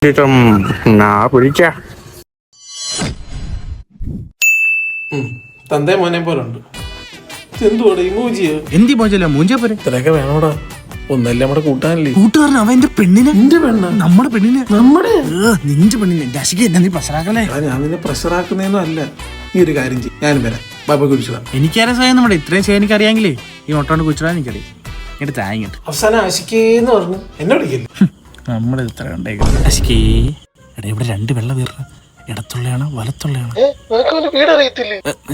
പിടിച്ച തന്തേ മോനെ പോലുണ്ട്. എന്തുവാടെ ഇമോജിയോ? എന്തി മോജല്ല മൂഞ്ച പോരെ ഇത്രയൊക്കെ വേണോടാ. ഒന്നല്ലേ നമ്മുടെ കൂട്ടാനല്ലേ. കൂട്ടുകാരൻ അവൻ എന്റെ പെണ്ണിനെ. നിന്റെ പെണ്ണ? നമ്മുടെ പെണ്ണിനെ. നമ്മുടെ നിന്റെ പെണ്ണിനെ. ദശക്ക് എന്നെ നീ പ്രഷറാക്കല്ലേ. ഞാൻ നിന്നെ പ്രഷറാക്കുന്നതൊന്നും അല്ല. ഈ ഒരു കാര്യം ചെയ്യും, ഞാനും വരാം. ബാബ കുടിച്ചതാ. എനിക്കറിയാം സ്വയം നമ്മുടെ ഇത്രയും ചെയ്യാൻ എനിക്കറിയാമെങ്കിലേ ഈ മുട്ടോണ്ട് കുച്ചിടാൻ എനിക്കറിയാം. എന്നിട്ട് താങ്ങിട്ട് അവസാനം ആശിക്കേന്ന് പറഞ്ഞു എന്നെ വിളിക്കില്ല. നമ്മുടെ ഇത്ര ഉണ്ടായിരിക്കും. ദശക്കേ എടാ ഇവിടെ രണ്ട് വെള്ള വീറ ഇടത്തുള്ളയാണ് വലത്തുള്ളയാണ്.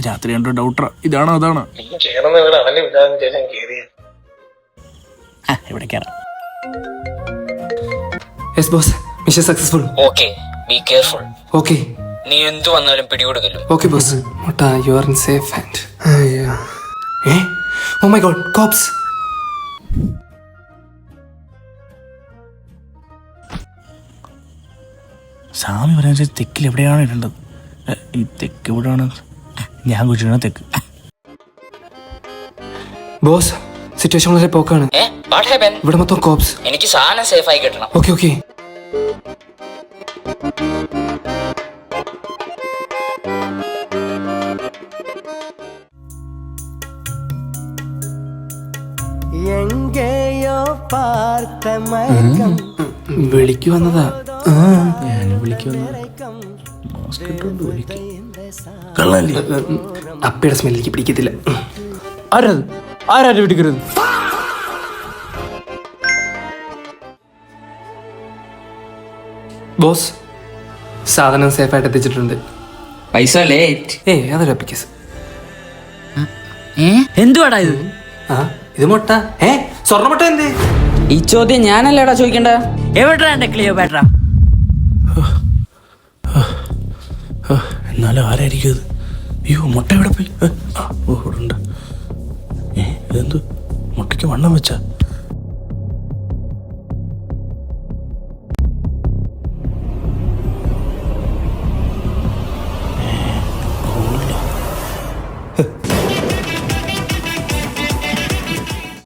രാത്രി കണ്ടോ ഡൗട്ടറാ ഇതാണോ അതാണോ ഇവിടെ കയറാം. Yes boss, mission successful. Okay, be careful. Okay, നീ എന്തു വന്നാലും പിടികൊടുക്കല്ലോ. Okay boss. മുട്ട, you are in safe hand. Oh my god, cops. സ്വാമി പറയാൻ തെക്കിൽ എവിടെയാണ് ഇടേണ്ടത്? ഈ തെക്ക് എവിടെയാണ്? ഞാൻ കുഴിച്ചിടണ തെക്ക്. ബോസ്, സിറ്റുവേഷൻ വളരെ പോക്കാണ്. ഇവിടെ മൊത്തം കോപ്സ്. എനിക്ക് സാധനം സേഫ് ആയി കിട്ടണം. Okay okay. വിളിക്കു വന്നതാ. ഞാനും വിളിക്കു വന്നതാ. അപ്പയുടെ സ്മെല്ലിക്ക് പിടിക്കത്തില്ല. ആരാത്? ആരാരും പിടിക്കരുത്. ബോസ്, സാധനം സേഫായിട്ട് എത്തിച്ചിട്ടുണ്ട്. പൈസ ലേറ്റ്. അതൊരു അപ്പിക്കസ്. എന്തുവാടാ ഇത്? ഇത് മുട്ട. സ്വർണ്ണമുട്ട എന്തേ? ഈ ചോദ്യം ഞാനല്ലേടാ ചോദിക്കണ്ട. എവിടാ എന്റെ ക്ലിയോപാട്ര? എന്നാലും ആരായിരിക്കും അത്? അയ്യോ മുട്ട എവിടെ പോയി? ഓ ഇവിടെ ഉണ്ട്. ഇതെന്തു മുട്ടയ്ക്ക് വണ്ണം വെച്ചാ?